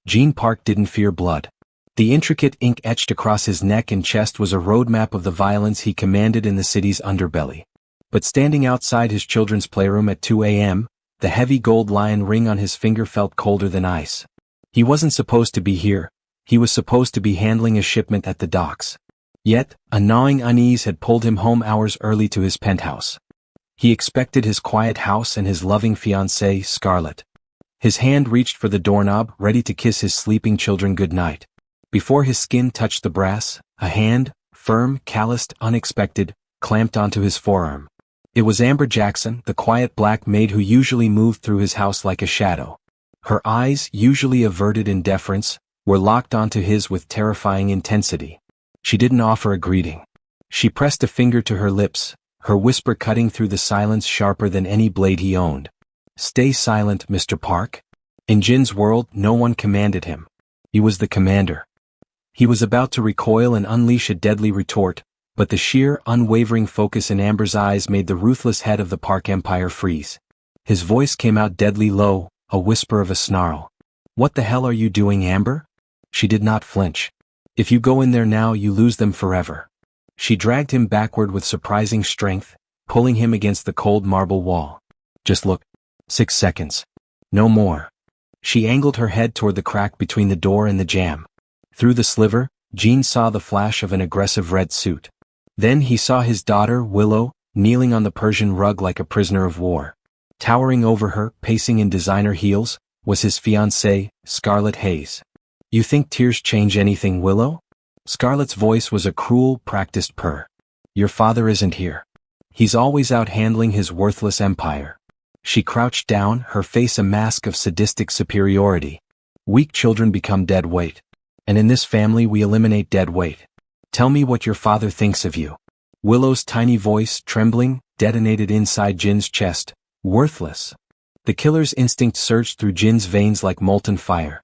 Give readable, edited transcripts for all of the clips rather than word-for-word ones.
Gene Park didn't fear blood. The intricate ink etched across his neck and chest was a roadmap of the violence he commanded in the city's underbelly. But standing outside his children's playroom at 2 a.m., the heavy gold lion ring on his finger felt colder than ice. He wasn't supposed to be here. He was supposed to be handling a shipment at the docks. Yet, a gnawing unease had pulled him home hours early to his penthouse. He expected his quiet house and his loving fiancée, Scarlett. His hand reached for the doorknob, ready to kiss his sleeping children goodnight. Before his skin touched the brass, a hand, firm, calloused, unexpected, clamped onto his forearm. It was Amber Jackson, the quiet black maid who usually moved through his house like a shadow. Her eyes, usually averted in deference, were locked onto his with terrifying intensity. She didn't offer a greeting. She pressed a finger to her lips, her whisper cutting through the silence sharper than any blade he owned. "Stay silent, Mr. Park." In Jin's world, no one commanded him. He was the commander. He was about to recoil and unleash a deadly retort, but the sheer, unwavering focus in Amber's eyes made the ruthless head of the Park Empire freeze. His voice came out deadly low, a whisper of a snarl. "What the hell are you doing, Amber?" She did not flinch. "If you go in there now, you lose them forever." She dragged him backward with surprising strength, pulling him against the cold marble wall. "Just look. 6 seconds. No more." She angled her head toward the crack between the door and the jamb. Through the sliver, Gene saw the flash of an aggressive red suit. Then he saw his daughter, Willow, kneeling on the Persian rug like a prisoner of war. Towering over her, pacing in designer heels, was his fiancée, Scarlett Hayes. "You think tears change anything, Willow?" Scarlett's voice was a cruel, practiced purr. "Your father isn't here. He's always out handling his worthless empire." She crouched down, her face a mask of sadistic superiority. "Weak children become dead weight. And in this family we eliminate dead weight. Tell me what your father thinks of you." Willow's tiny voice, trembling, detonated inside Jin's chest. "Worthless." The killer's instinct surged through Jin's veins like molten fire.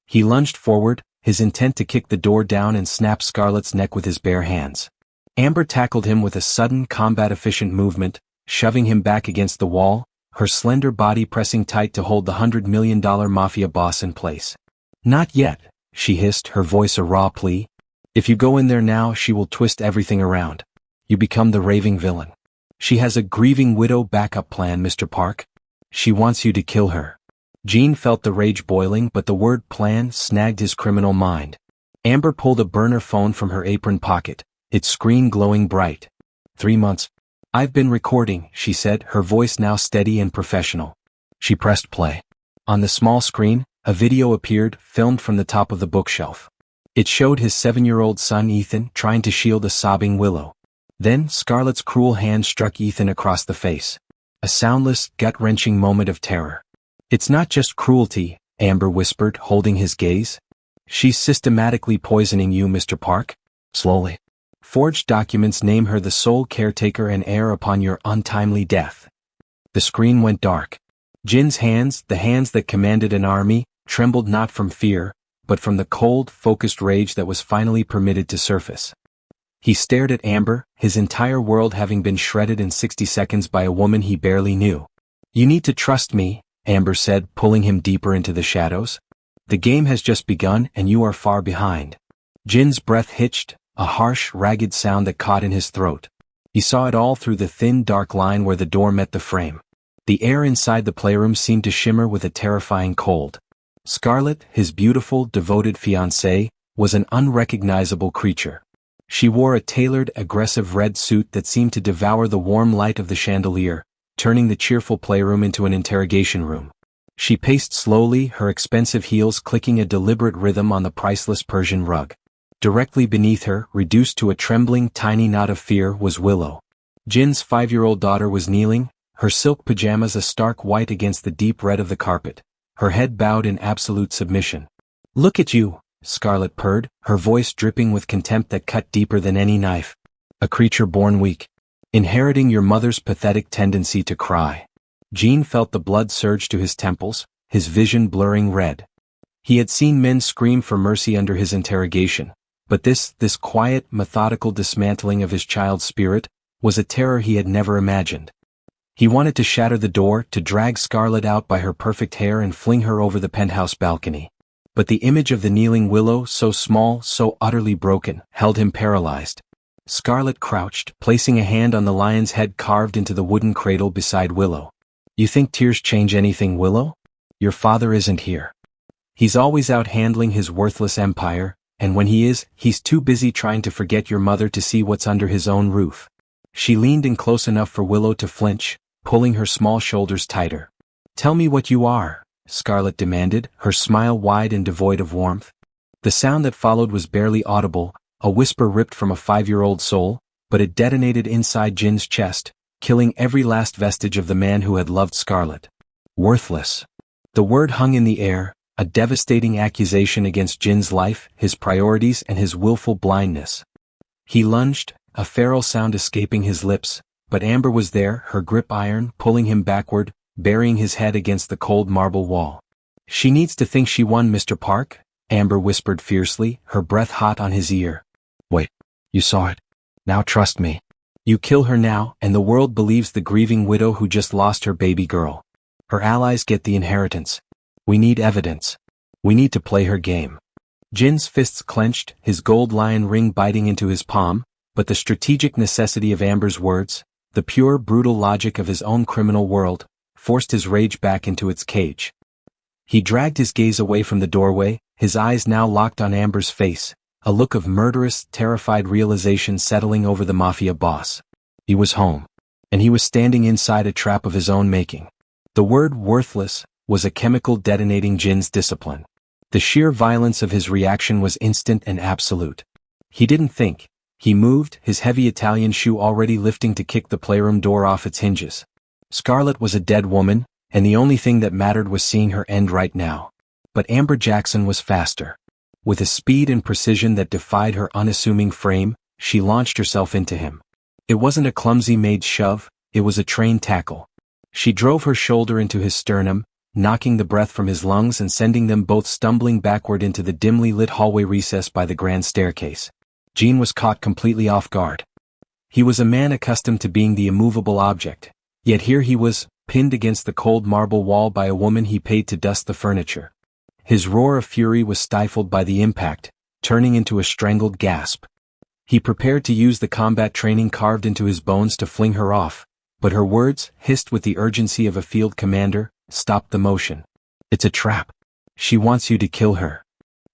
He lunged forward, his intent to kick the door down and snap Scarlett's neck with his bare hands. Amber tackled him with a sudden, combat-efficient movement, shoving him back against the wall, her slender body pressing tight to hold the $100 million Mafia boss in place. "Not yet," she hissed, her voice a raw plea. "If you go in there now, she will twist everything around. You become the raving villain. She has a grieving widow backup plan, Mr. Park. She wants you to kill her." Gene felt the rage boiling, but the word plan snagged his criminal mind. Amber pulled a burner phone from her apron pocket, its screen glowing bright. 3 months. "I've been recording," she said, her voice now steady and professional. She pressed play. On the small screen, a video appeared, filmed from the top of the bookshelf. It showed his 7-year-old son Ethan trying to shield a sobbing Willow. Then Scarlett's cruel hand struck Ethan across the face. A soundless, gut-wrenching moment of terror. "It's not just cruelty," Amber whispered, holding his gaze. "She's systematically poisoning you, Mr. Park. Slowly. Forged documents name her the sole caretaker and heir upon your untimely death." The screen went dark. Jin's hands, the hands that commanded an army, trembled not from fear, but from the cold, focused rage that was finally permitted to surface. He stared at Amber, his entire world having been shredded in 60 seconds by a woman he barely knew. "You need to trust me," Amber said, pulling him deeper into the shadows. "The game has just begun and you are far behind." Jin's breath hitched, a harsh, ragged sound that caught in his throat. He saw it all through the thin, dark line where the door met the frame. The air inside the playroom seemed to shimmer with a terrifying cold. Scarlett, his beautiful, devoted fiancée, was an unrecognizable creature. She wore a tailored, aggressive red suit that seemed to devour the warm light of the chandelier, turning the cheerful playroom into an interrogation room. She paced slowly, her expensive heels clicking a deliberate rhythm on the priceless Persian rug. Directly beneath her, reduced to a trembling, tiny knot of fear, was Willow. Jin's 5-year-old daughter was kneeling, her silk pajamas a stark white against the deep red of the carpet, her head bowed in absolute submission. "Look at you," Scarlett purred, her voice dripping with contempt that cut deeper than any knife. "A creature born weak. Inheriting your mother's pathetic tendency to cry." Gene felt the blood surge to his temples, his vision blurring red. He had seen men scream for mercy under his interrogation, but this quiet, methodical dismantling of his child's spirit, was a terror he had never imagined. He wanted to shatter the door, to drag Scarlett out by her perfect hair and fling her over the penthouse balcony. But the image of the kneeling Willow, so small, so utterly broken, held him paralyzed. Scarlet crouched, placing a hand on the lion's head carved into the wooden cradle beside Willow. You think tears change anything, Willow? Your father isn't here. He's always out handling his worthless empire, and when he is, he's too busy trying to forget your mother to see what's under his own roof. She leaned in close enough for Willow to flinch, pulling her small shoulders tighter. Tell me what you are, Scarlet demanded, her smile wide and devoid of warmth. The sound that followed was barely audible, a whisper ripped from a 5-year-old soul, but it detonated inside Jin's chest, killing every last vestige of the man who had loved Scarlet. Worthless. The word hung in the air, a devastating accusation against Jin's life, his priorities, and his willful blindness. He lunged, a feral sound escaping his lips, but Amber was there, her grip iron, pulling him backward, burying his head against the cold marble wall. She needs to think she won, Mr. Park, Amber whispered fiercely, her breath hot on his ear. Wait, you saw it. Now trust me. You kill her now, and the world believes the grieving widow who just lost her baby girl. Her allies get the inheritance. We need evidence. We need to play her game. Jin's fists clenched, his gold lion ring biting into his palm, but the strategic necessity of Amber's words, the pure brutal logic of his own criminal world, forced his rage back into its cage. He dragged his gaze away from the doorway, his eyes now locked on Amber's face, a look of murderous, terrified realization settling over the Mafia boss. He was home. And he was standing inside a trap of his own making. The word worthless was a chemical detonating Jin's discipline. The sheer violence of his reaction was instant and absolute. He didn't think. He moved, his heavy Italian shoe already lifting to kick the playroom door off its hinges. Scarlet was a dead woman, and the only thing that mattered was seeing her end right now. But Amber Jackson was faster. With a speed and precision that defied her unassuming frame, she launched herself into him. It wasn't a clumsy MAID shove, it was a trained tackle. She drove her shoulder into his sternum, knocking the breath from his lungs and sending them both stumbling backward into the dimly lit hallway recess by the grand staircase. Jin was caught completely off guard. He was a man accustomed to being the immovable object, yet here he was, pinned against the cold marble wall by a woman he paid to dust the furniture. His roar of fury was stifled by the impact, turning into a strangled gasp. He prepared to use the combat training carved into his bones to fling her off, but her words, hissed with the urgency of a field commander, stopped the motion. It's a trap. She wants you to kill her.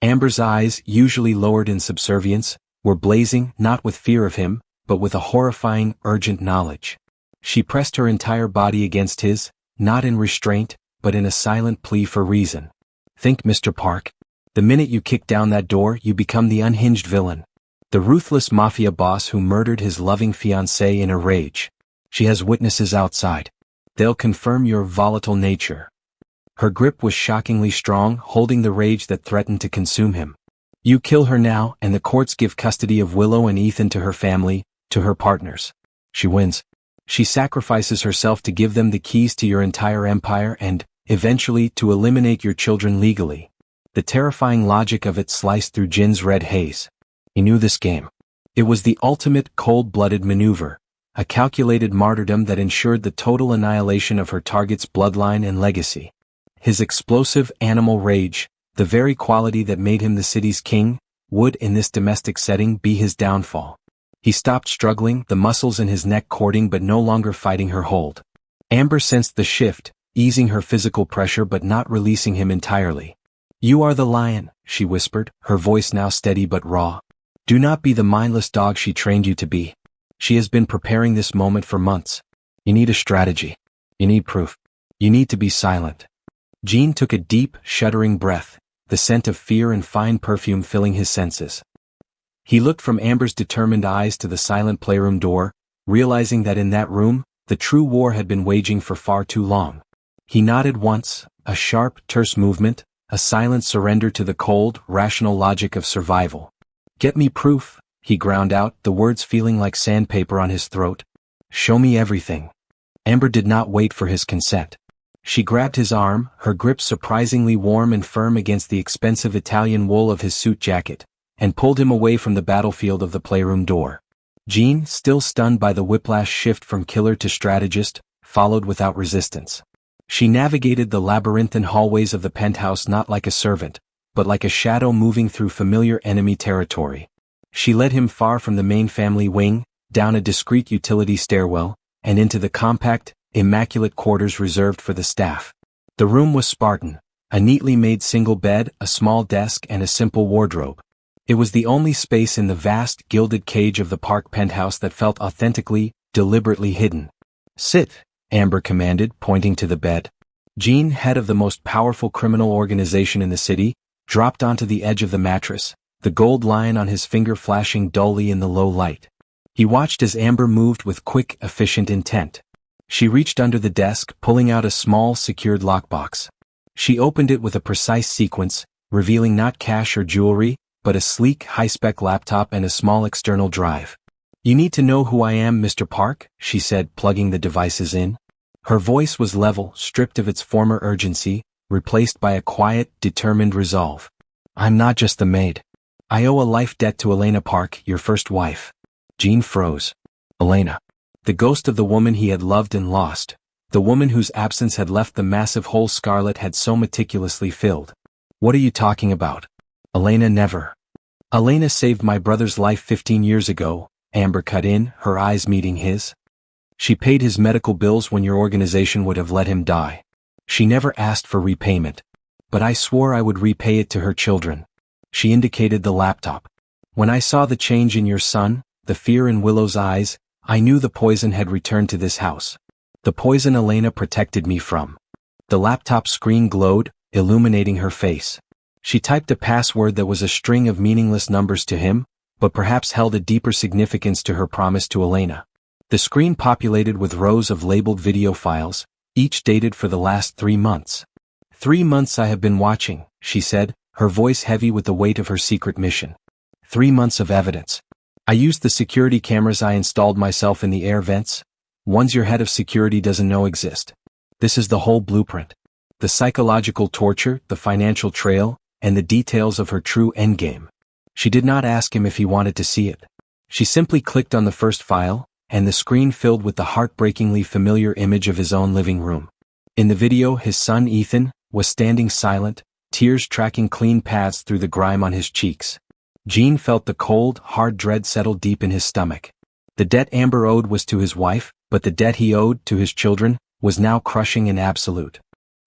Amber's eyes, usually lowered in subservience, were blazing, not with fear of him, but with a horrifying, urgent knowledge. She pressed her entire body against his, not in restraint, but in a silent plea for reason. Think, Mr. Park. The minute you kick down that door, you become the unhinged villain. The ruthless Mafia boss who murdered his loving fiancée in a rage. She has witnesses outside. They'll confirm your volatile nature. Her grip was shockingly strong, holding the rage that threatened to consume him. You kill her now, and the courts give custody of Willow and Ethan to her family, to her partners. She wins. She sacrifices herself to give them the keys to your entire empire and, eventually, to eliminate your children legally. The terrifying logic of it sliced through Jin's red haze. He knew this game. It was the ultimate cold-blooded maneuver, a calculated martyrdom that ensured the total annihilation of her target's bloodline and legacy. His explosive animal rage, the very quality that made him the city's king, would, in this domestic setting, be his downfall. He stopped struggling, the muscles in his neck cording but no longer fighting her hold. Amber sensed the shift, easing her physical pressure but not releasing him entirely. You are the lion, she whispered, her voice now steady but raw. Do not be the mindless dog she trained you to be. She has been preparing this moment for months. You need a strategy. You need proof. You need to be silent. Jean took a deep, shuddering breath, the scent of fear and fine perfume filling his senses. He looked from Amber's determined eyes to the silent playroom door, realizing that in that room, the true war had been waging for far too long. He nodded once, a sharp, terse movement, a silent surrender to the cold, rational logic of survival. Get me proof, he ground out, the words feeling like sandpaper on his throat. Show me everything. Amber did not wait for his consent. She grabbed his arm, her grip surprisingly warm and firm against the expensive Italian wool of his suit jacket, and pulled him away from the battlefield of the playroom door. Jean, still stunned by the whiplash shift from killer to strategist, followed without resistance. She navigated the labyrinthine hallways of the penthouse not like a servant, but like a shadow moving through familiar enemy territory. She led him far from the main family wing, down a discreet utility stairwell, and into the compact, immaculate quarters reserved for the staff. The room was Spartan, a neatly made single bed, a small desk and a simple wardrobe. It was the only space in the vast, gilded cage of the park penthouse that felt authentically, deliberately hidden. "Sit," Amber commanded, pointing to the bed. Jean, head of the most powerful criminal organization in the city, dropped onto the edge of the mattress, the gold lion on his finger flashing dully in the low light. He watched as Amber moved with quick, efficient intent. She reached under the desk, pulling out a small, secured lockbox. She opened it with a precise sequence, revealing not cash or jewelry, but a sleek, high-spec laptop and a small external drive. "You need to know who I am, Mr. Park," she said, plugging the devices in. Her voice was level, stripped of its former urgency, replaced by a quiet, determined resolve. "I'm not just the maid. I owe a life debt to Elena Park, your first wife." Jean froze. Elena. The ghost of the woman he had loved and lost. The woman whose absence had left the massive hole Scarlett had so meticulously filled. "What are you talking about?" "Elena never. Elena saved my brother's life 15 years ago," Amber cut in, her eyes meeting his. "She paid his medical bills when your organization would have let him die. She never asked for repayment. But I swore I would repay it to her children." She indicated the laptop. "When I saw the change in your son, the fear in Willow's eyes, I knew the poison had returned to this house. The poison Elena protected me from." The laptop screen glowed, illuminating her face. She typed a password that was a string of meaningless numbers to him, but perhaps held a deeper significance to her promise to Elena. The screen populated with rows of labeled video files, each dated for the last 3 months. 3 months I have been watching," she said, her voice heavy with the weight of her secret mission. 3 months of evidence. I used the security cameras I installed myself in the air vents, ones your head of security doesn't know exist. This is the whole blueprint. The psychological torture, the financial trail, and the details of her true endgame. She did not ask him if he wanted to see it. She simply clicked on the first file, and the screen filled with the heartbreakingly familiar image of his own living room. In the video, his son Ethan was standing silent, tears tracking clean paths through the grime on his cheeks. Jean felt the cold, hard dread settle deep in his stomach. The debt Amber owed was to his wife, but the debt he owed to his children was now crushing and absolute.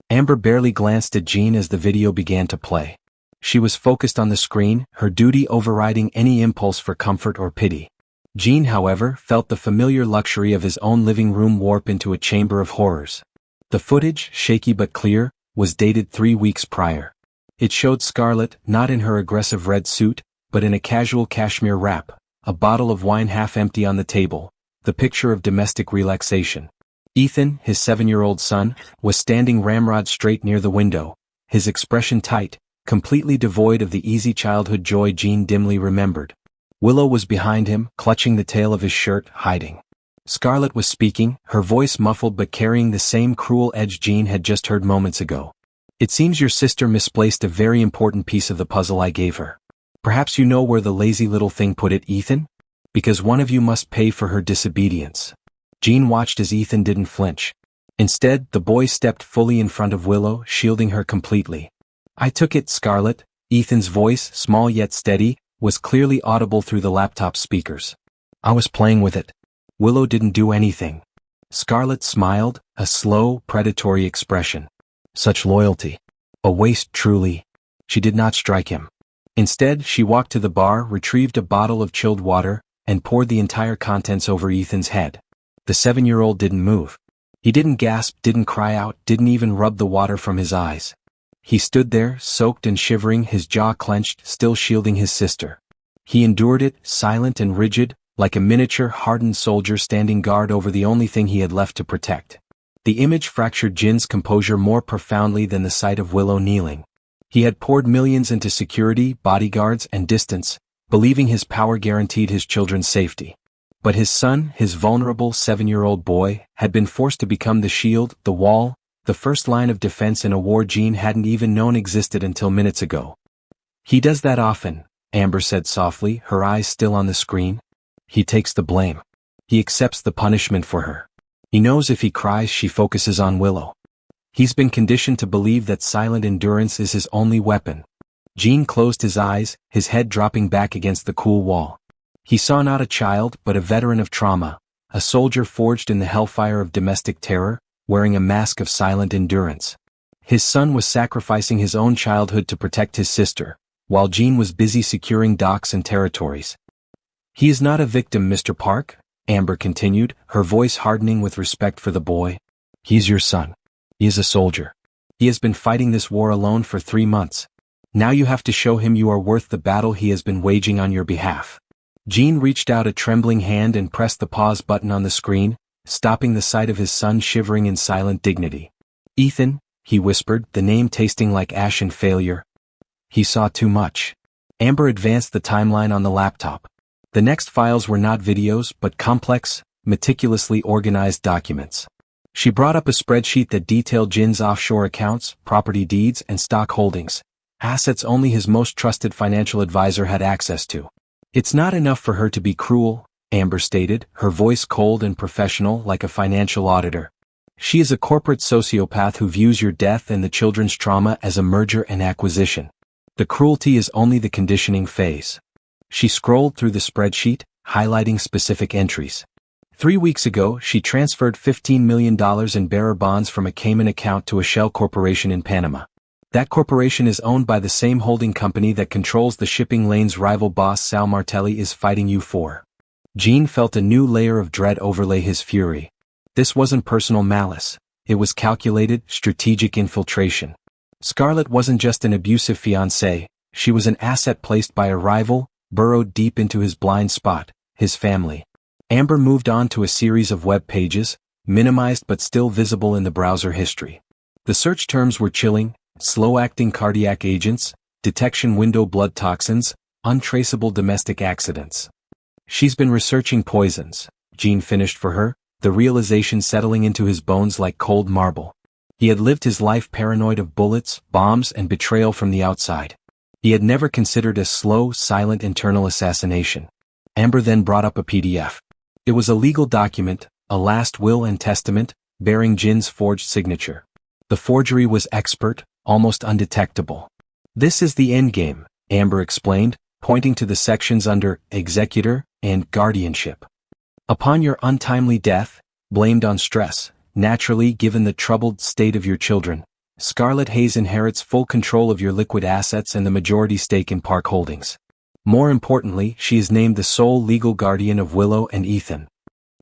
Amber barely glanced at Jean as the video began to play. She was focused on the screen, her duty overriding any impulse for comfort or pity. Jean, however, felt the familiar luxury of his own living room warp into a chamber of horrors. The footage, shaky but clear, was dated 3 weeks prior. It showed Scarlett, not in her aggressive red suit, but in a casual cashmere wrap, a bottle of wine half empty on the table, the picture of domestic relaxation. Ethan, his 7-year-old son, was standing ramrod straight near the window, his expression tight, completely devoid of the easy childhood joy Jean dimly remembered. Willow was behind him, clutching the tail of his shirt, hiding. Scarlett was speaking, her voice muffled but carrying the same cruel edge Jean had just heard moments ago. "It seems your sister misplaced a very important piece of the puzzle I gave her. Perhaps you know where the lazy little thing put it, Ethan? Because one of you must pay for her disobedience." Jean watched as Ethan didn't flinch. Instead, the boy stepped fully in front of Willow, shielding her completely. "I took it, Scarlett." Ethan's voice, small yet steady, was clearly audible through the laptop speakers. "I was playing with it. Willow didn't do anything." Scarlett smiled, a slow, predatory expression. Such loyalty. A waste, truly. She did not strike him. Instead, she walked to the bar, retrieved a bottle of chilled water, and poured the entire contents over Ethan's head. The 7-year-old didn't move. He didn't gasp, didn't cry out, didn't even rub the water from his eyes. He stood there, soaked and shivering, his jaw clenched, still shielding his sister. He endured it, silent and rigid, like a miniature, hardened soldier standing guard over the only thing he had left to protect. The image fractured Jin's composure more profoundly than the sight of Willow kneeling. He had poured millions into security, bodyguards, and distance, believing his power guaranteed his children's safety. But his son, his vulnerable 7-year-old boy, had been forced to become the shield, the wall, the first line of defense in a war Jean hadn't even known existed until minutes ago. "He does that often," Amber said softly, her eyes still on the screen. "He takes the blame. He accepts the punishment for her. He knows if he cries she focuses on Willow. He's been conditioned to believe that silent endurance is his only weapon." Jean closed his eyes, his head dropping back against the cool wall. He saw not a child but a veteran of trauma, a soldier forged in the hellfire of domestic terror, wearing a mask of silent endurance. His son was sacrificing his own childhood to protect his sister, while Jean was busy securing docks and territories. "He is not a victim, Mr. Park," Amber continued, her voice hardening with respect for the boy. "He is your son. He is a soldier. He has been fighting this war alone for 3 months. Now you have to show him you are worth the battle he has been waging on your behalf." Jean reached out a trembling hand and pressed the pause button on the screen, stopping the sight of his son shivering in silent dignity. "Ethan," he whispered, the name tasting like ash and failure. He saw too much. Amber advanced the timeline on the laptop. The next files were not videos but complex, meticulously organized documents. She brought up a spreadsheet that detailed Jin's offshore accounts, property deeds, and stock holdings, assets only his most trusted financial advisor had access to. "It's not enough for her to be cruel," Amber stated, her voice cold and professional like a financial auditor. "She is a corporate sociopath who views your death and the children's trauma as a merger and acquisition. The cruelty is only the conditioning phase." She scrolled through the spreadsheet, highlighting specific entries. 3 weeks ago, she transferred $15 million in bearer bonds from a Cayman account to a shell corporation in Panama. That corporation is owned by the same holding company that controls the shipping lane's rival boss Sal Martelli is fighting you for. Jean felt a new layer of dread overlay his fury. This wasn't personal malice. It was calculated, strategic infiltration. Scarlett wasn't just an abusive fiancée, she was an asset placed by a rival, burrowed deep into his blind spot, his family. Amber moved on to a series of web pages, minimized but still visible in the browser history. The search terms were chilling: slow-acting cardiac agents, detection window blood toxins, untraceable domestic accidents. "She's been researching poisons," Jean finished for her, the realization settling into his bones like cold marble. He had lived his life paranoid of bullets, bombs, and betrayal from the outside. He had never considered a slow, silent internal assassination. Amber then brought up a PDF. It was a legal document, a last will and testament, bearing Jin's forged signature. The forgery was expert, almost undetectable. "This is the endgame," Amber explained, pointing to the sections under executor and guardianship. "Upon your untimely death, blamed on stress, naturally given the troubled state of your children, Scarlett Hayes inherits full control of your liquid assets and the majority stake in Park Holdings. More importantly, she is named the sole legal guardian of Willow and Ethan."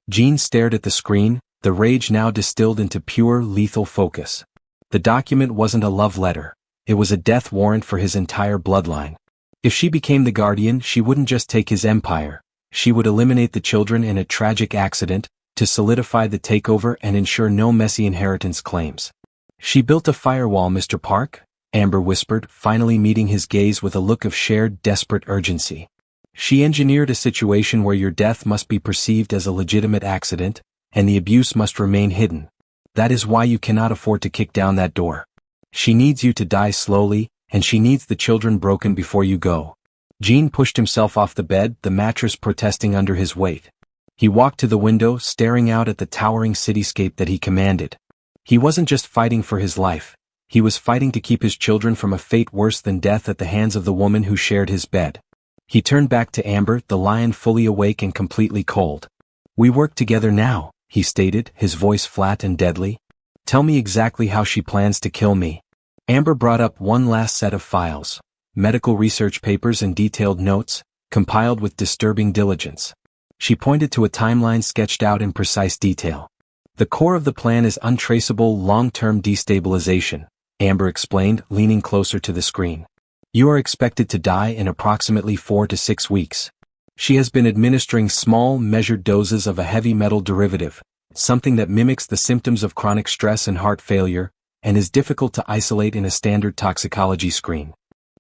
Jean stared at the screen, the rage now distilled into pure, lethal focus. The document wasn't a love letter. It was a death warrant for his entire bloodline. If she became the guardian, she wouldn't just take his empire. She would eliminate the children in a tragic accident, to solidify the takeover and ensure no messy inheritance claims. "She built a firewall, Mr. Park," Amber whispered, finally meeting his gaze with a look of shared, desperate urgency. "She engineered a situation where your death must be perceived as a legitimate accident, and the abuse must remain hidden. That is why you cannot afford to kick down that door. She needs you to die slowly, and she needs the children broken before you go." Jean pushed himself off the bed, the mattress protesting under his weight. He walked to the window, staring out at the towering cityscape that he commanded. He wasn't just fighting for his life. He was fighting to keep his children from a fate worse than death at the hands of the woman who shared his bed. He turned back to Amber, the lion fully awake and completely cold. "We work together now," he stated, his voice flat and deadly. "Tell me exactly how she plans to kill me." Amber brought up one last set of files. Medical research papers and detailed notes, compiled with disturbing diligence. She pointed to a timeline sketched out in precise detail. "The core of the plan is untraceable long-term destabilization," Amber explained, leaning closer to the screen. "You are expected to die in approximately 4 to 6 weeks. She has been administering small, measured doses of a heavy metal derivative, something that mimics the symptoms of chronic stress and heart failure, and is difficult to isolate in a standard toxicology screen."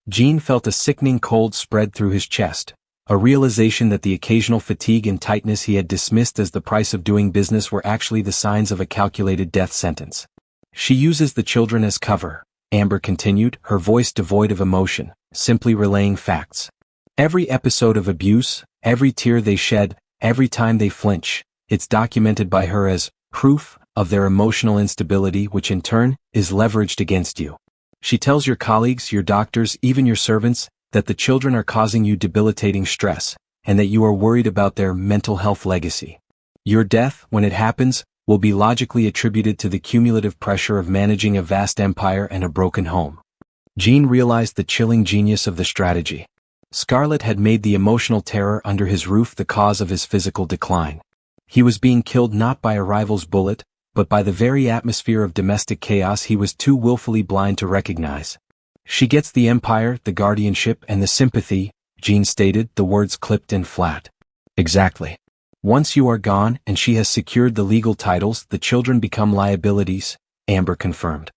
Jean felt a sickening cold spread through his chest, a realization that the occasional fatigue and tightness he had dismissed as the price of doing business were actually the signs of a calculated death sentence. "She uses the children as cover," Amber continued, her voice devoid of emotion, simply relaying facts. "Every episode of abuse, every tear they shed, every time they flinch, it's documented by her as proof of their emotional instability, which in turn is leveraged against you. She tells your colleagues, your doctors, even your servants, that the children are causing you debilitating stress, and that you are worried about their mental health legacy. Your death, when it happens, will be logically attributed to the cumulative pressure of managing a vast empire and a broken home. Jean realized the chilling genius of the strategy. Scarlet had made the emotional terror under his roof the cause of his physical decline. He was being killed not by a rival's bullet, but by the very atmosphere of domestic chaos he was too willfully blind to recognize. She gets the empire, the guardianship, and the sympathy, Jean stated, the words clipped and flat. Exactly. Once you are gone and she has secured the legal titles, the children become liabilities, Amber confirmed.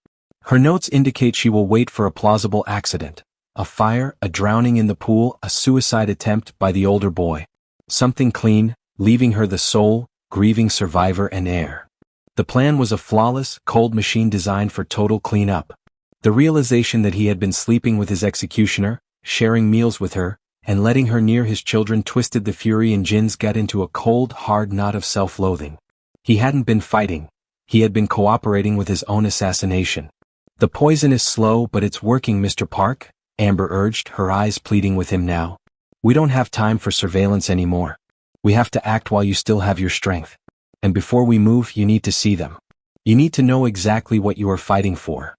Her notes indicate she will wait for a plausible accident. A fire, a drowning in the pool, a suicide attempt by the older boy. Something clean, leaving her the sole, grieving survivor and heir. The plan was a flawless, cold machine designed for total cleanup. The realization that he had been sleeping with his executioner, sharing meals with her, and letting her near his children twisted the fury in Jin's gut into a cold, hard knot of self-loathing. He hadn't been fighting. He had been cooperating with his own assassination. The poison is slow, but it's working, Mr. Park, Amber urged, her eyes pleading with him now. We don't have time for surveillance anymore. We have to act while you still have your strength. And before we move, you need to see them. You need to know exactly what you are fighting for.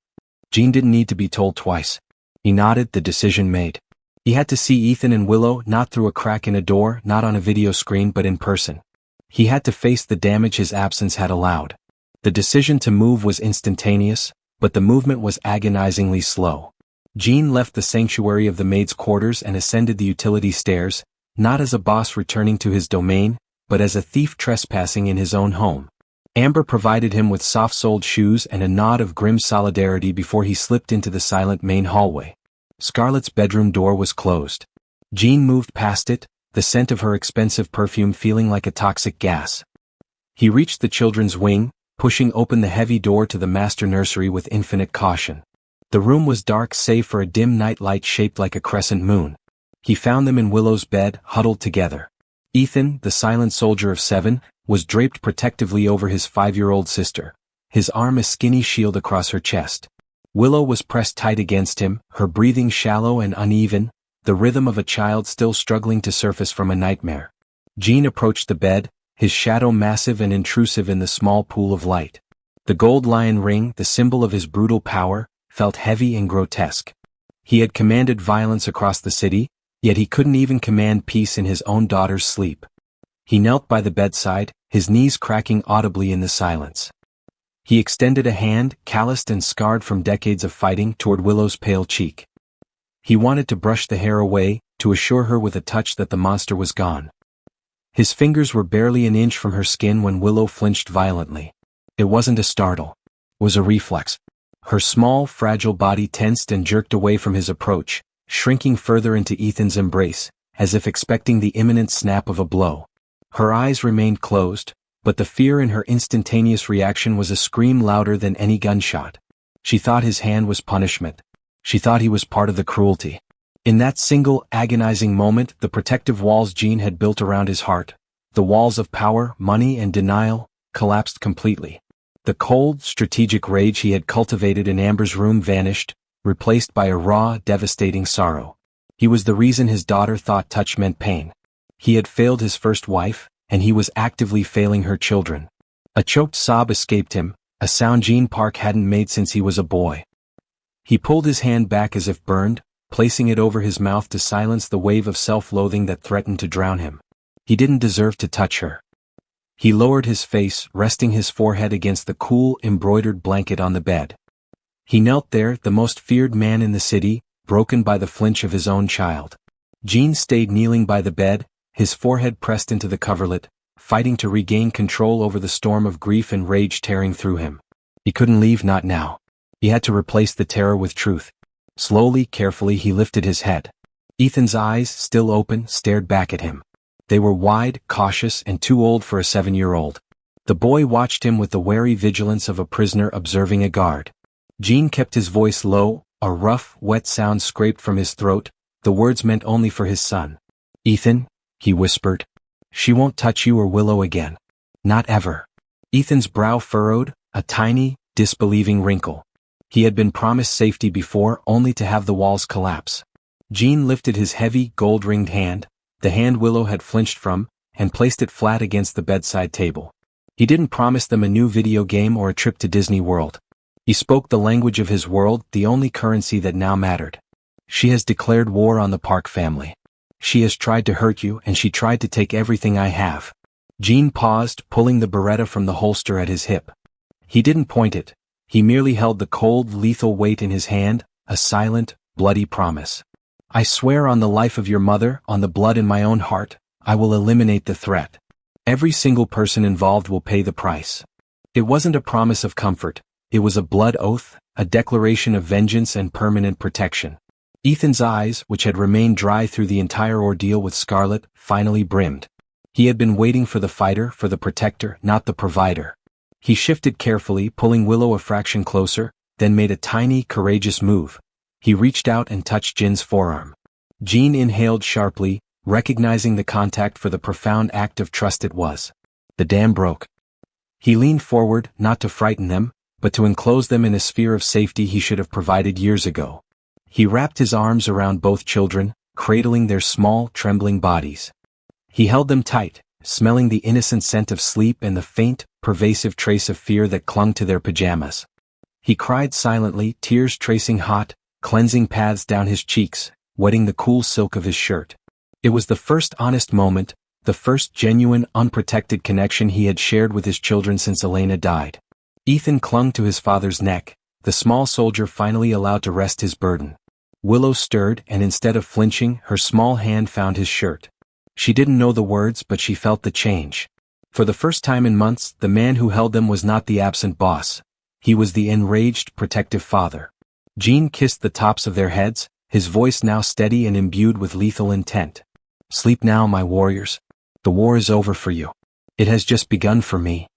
Jean didn't need to be told twice. He nodded, the decision made. He had to see Ethan and Willow, not through a crack in a door, not on a video screen, but in person. He had to face the damage his absence had allowed. The decision to move was instantaneous, but the movement was agonizingly slow. Jean left the sanctuary of the maid's quarters and ascended the utility stairs, not as a boss returning to his domain, but as a thief trespassing in his own home. Amber provided him with soft-soled shoes and a nod of grim solidarity before he slipped into the silent main hallway. Scarlet's bedroom door was closed. Jean moved past it, the scent of her expensive perfume feeling like a toxic gas. He reached the children's wing, pushing open the heavy door to the master nursery with infinite caution. The room was dark save for a dim night light shaped like a crescent moon. He found them in Willow's bed, huddled together. Ethan, the silent soldier of 7, was draped protectively over his 5-year-old sister, his arm a skinny shield across her chest. Willow was pressed tight against him, her breathing shallow and uneven, the rhythm of a child still struggling to surface from a nightmare. Jean approached the bed, his shadow massive and intrusive in the small pool of light. The gold lion ring, the symbol of his brutal power, felt heavy and grotesque. He had commanded violence across the city, yet he couldn't even command peace in his own daughter's sleep. He knelt by the bedside, his knees cracking audibly in the silence. He extended a hand, calloused and scarred from decades of fighting, toward Willow's pale cheek. He wanted to brush the hair away, to assure her with a touch that the monster was gone. His fingers were barely an inch from her skin when Willow flinched violently. It wasn't a startle. It was a reflex. Her small, fragile body tensed and jerked away from his approach, shrinking further into Ethan's embrace, as if expecting the imminent snap of a blow. Her eyes remained closed, but the fear in her instantaneous reaction was a scream louder than any gunshot. She thought his hand was punishment. She thought he was part of the cruelty. In that single, agonizing moment, the protective walls Jean had built around his heart, the walls of power, money, and denial, collapsed completely. The cold, strategic rage he had cultivated in Amber's room vanished, replaced by a raw, devastating sorrow. He was the reason his daughter thought touch meant pain. He had failed his first wife, and he was actively failing her children. A choked sob escaped him, a sound Jean Park hadn't made since he was a boy. He pulled his hand back as if burned, placing it over his mouth to silence the wave of self-loathing that threatened to drown him. He didn't deserve to touch her. He lowered his face, resting his forehead against the cool, embroidered blanket on the bed. He knelt there, the most feared man in the city, broken by the flinch of his own child. Jean stayed kneeling by the bed, his forehead pressed into the coverlet, fighting to regain control over the storm of grief and rage tearing through him. He couldn't leave, not now. He had to replace the terror with truth. Slowly, carefully, he lifted his head. Ethan's eyes, still open, stared back at him. They were wide, cautious, and too old for a 7-year-old. The boy watched him with the wary vigilance of a prisoner observing a guard. Jean kept his voice low, a rough, wet sound scraped from his throat, the words meant only for his son. "Ethan," he whispered, "she won't touch you or Willow again. Not ever." Ethan's brow furrowed, a tiny, disbelieving wrinkle. He had been promised safety before, only to have the walls collapse. Jean lifted his heavy, gold-ringed hand, the hand Willow had flinched from, and placed it flat against the bedside table. He didn't promise them a new video game or a trip to Disney World. He spoke the language of his world, the only currency that now mattered. She has declared war on the Park family. She has tried to hurt you, and she tried to take everything I have. Jean paused, pulling the Beretta from the holster at his hip. He didn't point it. He merely held the cold, lethal weight in his hand, a silent, bloody promise. I swear on the life of your mother, on the blood in my own heart, I will eliminate the threat. Every single person involved will pay the price. It wasn't a promise of comfort. It was a blood oath, a declaration of vengeance and permanent protection. Ethan's eyes, which had remained dry through the entire ordeal with Scarlett, finally brimmed. He had been waiting for the fighter, for the protector, not the provider. He shifted carefully, pulling Willow a fraction closer, then made a tiny, courageous move. He reached out and touched Jin's forearm. Jean inhaled sharply, recognizing the contact for the profound act of trust it was. The dam broke. He leaned forward, not to frighten them, but to enclose them in a sphere of safety he should have provided years ago. He wrapped his arms around both children, cradling their small, trembling bodies. He held them tight, smelling the innocent scent of sleep and the faint, pervasive trace of fear that clung to their pajamas. He cried silently, tears tracing hot, cleansing paths down his cheeks, wetting the cool silk of his shirt. It was the first honest moment, the first genuine, unprotected connection he had shared with his children since Elena died. Ethan clung to his father's neck, the small soldier finally allowed to rest his burden. Willow stirred, and instead of flinching, her small hand found his shirt. She didn't know the words, but she felt the change. For the first time in months, the man who held them was not the absent boss. He was the enraged, protective father. Jean kissed the tops of their heads, his voice now steady and imbued with lethal intent. Sleep now, my warriors. The war is over for you. It has just begun for me.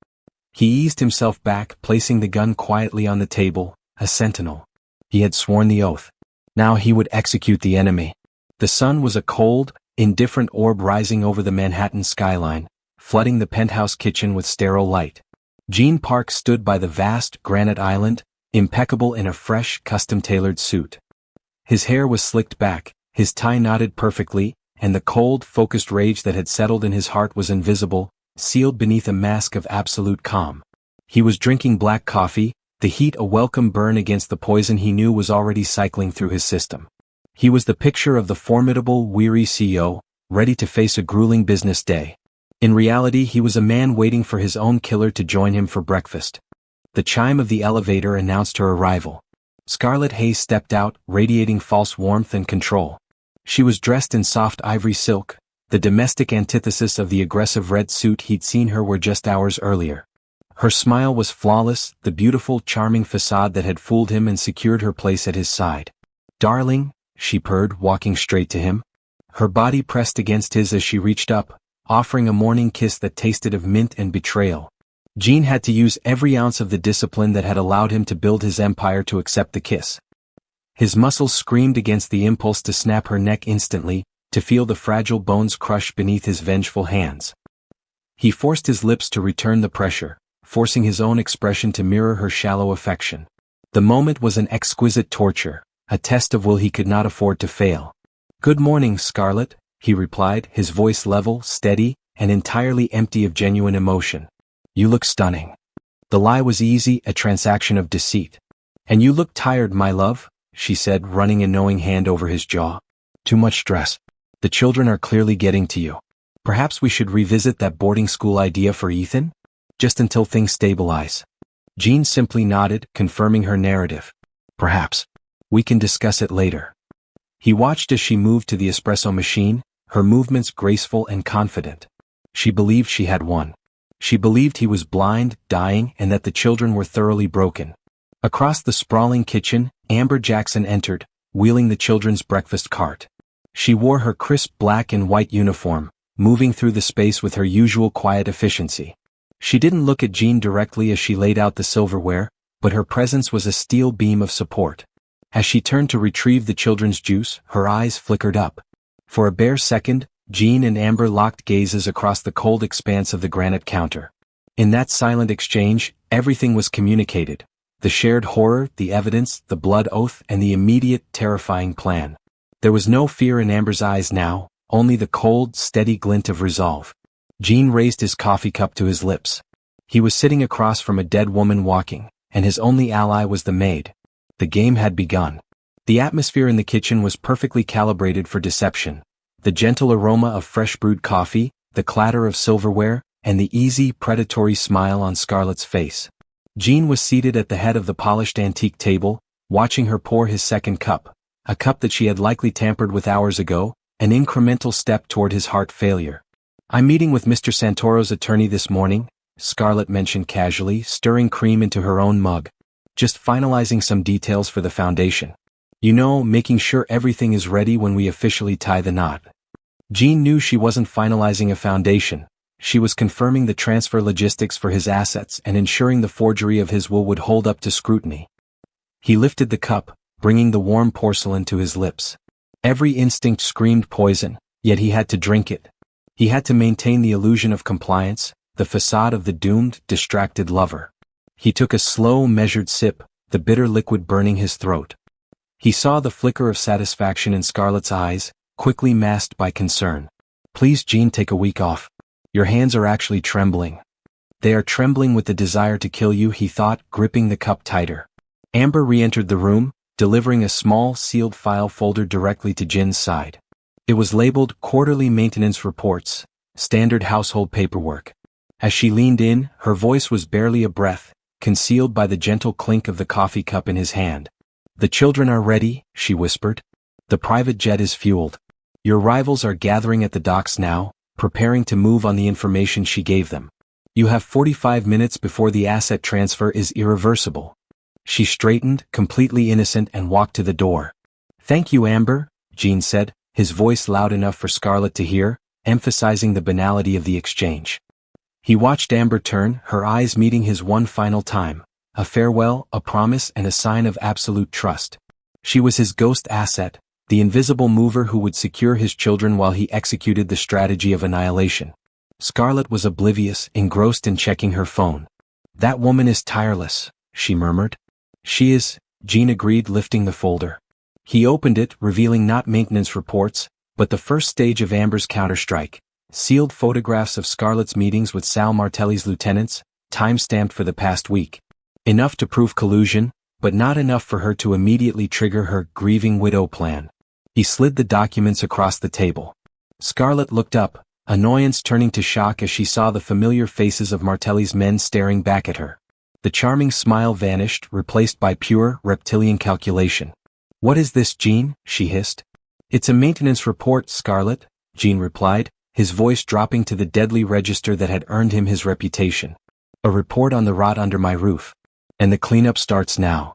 He eased himself back, placing the gun quietly on the table, a sentinel. He had sworn the oath. Now he would execute the enemy. The sun was a cold, indifferent orb rising over the Manhattan skyline, flooding the penthouse kitchen with sterile light. Gene Park stood by the vast, granite island, impeccable in a fresh, custom-tailored suit. His hair was slicked back, his tie knotted perfectly, and the cold, focused rage that had settled in his heart was invisible, sealed beneath a mask of absolute calm. He was drinking black coffee, the heat a welcome burn against the poison he knew was already cycling through his system. He was the picture of the formidable, weary CEO, ready to face a grueling business day. In reality, he was a man waiting for his own killer to join him for breakfast. The chime of the elevator announced her arrival. Scarlett Hayes stepped out, radiating false warmth and control. She was dressed in soft ivory silk, the domestic antithesis of the aggressive red suit he'd seen her wear just hours earlier. Her smile was flawless, the beautiful, charming facade that had fooled him and secured her place at his side. "Darling," she purred, walking straight to him. Her body pressed against his as she reached up, offering a morning kiss that tasted of mint and betrayal. Gene had to use every ounce of the discipline that had allowed him to build his empire to accept the kiss. His muscles screamed against the impulse to snap her neck instantly, to feel the fragile bones crush beneath his vengeful hands. He forced his lips to return the pressure, forcing his own expression to mirror her shallow affection. The moment was an exquisite torture, a test of will he could not afford to fail. "Good morning, Scarlett," he replied, his voice level, steady, and entirely empty of genuine emotion. "You look stunning." The lie was easy, a transaction of deceit. "And you look tired, my love," she said, running a knowing hand over his jaw. "Too much stress. The children are clearly getting to you. Perhaps we should revisit that boarding school idea for Ethan? Just until things stabilize." Jean simply nodded, confirming her narrative. "Perhaps. We can discuss it later." He watched as she moved to the espresso machine, her movements graceful and confident. She believed she had won. She believed he was blind, dying, and that the children were thoroughly broken. Across the sprawling kitchen, Amber Jackson entered, wheeling the children's breakfast cart. She wore her crisp black and white uniform, moving through the space with her usual quiet efficiency. She didn't look at Jean directly as she laid out the silverware, but her presence was a steel beam of support. As she turned to retrieve the children's juice, her eyes flickered up. For a bare second, Jean and Amber locked gazes across the cold expanse of the granite counter. In that silent exchange, everything was communicated. The shared horror, the evidence, the blood oath, and the immediate, terrifying plan. There was no fear in Amber's eyes now, only the cold, steady glint of resolve. Jean raised his coffee cup to his lips. He was sitting across from a dead woman walking, and his only ally was the maid. The game had begun. The atmosphere in the kitchen was perfectly calibrated for deception. The gentle aroma of fresh brewed coffee, the clatter of silverware, and the easy, predatory smile on Scarlett's face. Jean was seated at the head of the polished antique table, watching her pour his second cup, a cup that she had likely tampered with hours ago, an incremental step toward his heart failure. "I'm meeting with Mr. Santoro's attorney this morning," Scarlett mentioned casually, stirring cream into her own mug. "Just finalizing some details for the foundation. You know, making sure everything is ready when we officially tie the knot." Jean knew she wasn't finalizing a foundation. She was confirming the transfer logistics for his assets and ensuring the forgery of his will would hold up to scrutiny. He lifted the cup, bringing the warm porcelain to his lips. Every instinct screamed poison, yet he had to drink it. He had to maintain the illusion of compliance, the facade of the doomed, distracted lover. He took a slow, measured sip, the bitter liquid burning his throat. He saw the flicker of satisfaction in Scarlett's eyes, quickly masked by concern. "Please, Jean, take a week off. Your hands are actually trembling." "They are trembling with the desire to kill you," he thought, gripping the cup tighter. Amber re-entered the room, delivering a small, sealed file folder directly to Jin's side. It was labeled Quarterly Maintenance Reports, standard household paperwork. As she leaned in, her voice was barely a breath, concealed by the gentle clink of the coffee cup in his hand. "The children are ready," she whispered. "The private jet is fueled. Your rivals are gathering at the docks now, preparing to move on the information she gave them. You have 45 minutes before the asset transfer is irreversible." She straightened, completely innocent, and walked to the door. "Thank you, Amber," Jean said, his voice loud enough for Scarlett to hear, emphasizing the banality of the exchange. He watched Amber turn, her eyes meeting his one final time. A farewell, a promise, and a sign of absolute trust. She was his ghost asset, the invisible mover who would secure his children while he executed the strategy of annihilation. Scarlett was oblivious, engrossed in checking her phone. "That woman is tireless," she murmured. "She is," Jean agreed, lifting the folder. He opened it, revealing not maintenance reports, but the first stage of Amber's counterstrike. Sealed photographs of Scarlett's meetings with Sal Martelli's lieutenants, time-stamped for the past week. Enough to prove collusion, but not enough for her to immediately trigger her grieving widow plan. He slid the documents across the table. Scarlett looked up, annoyance turning to shock as she saw the familiar faces of Martelli's men staring back at her. The charming smile vanished, replaced by pure, reptilian calculation. "What is this, Jean?" she hissed. "It's a maintenance report, Scarlett," Jean replied, his voice dropping to the deadly register that had earned him his reputation. "A report on the rot under my roof. And the cleanup starts now."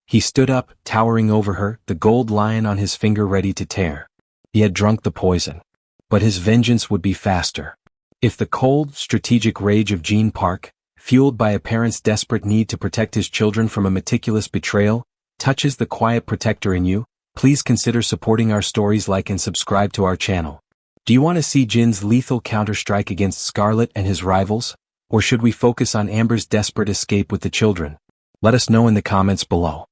He stood up, towering over her, the gold lion on his finger ready to tear. He had drunk the poison. But his vengeance would be faster. If the cold, strategic rage of Jean Park, fueled by a parent's desperate need to protect his children from a meticulous betrayal, touches the quiet protector in you, please consider supporting our stories, like and subscribe to our channel. Do you want to see Jin's lethal counterstrike against Scarlett and his rivals? Or should we focus on Amber's desperate escape with the children? Let us know in the comments below.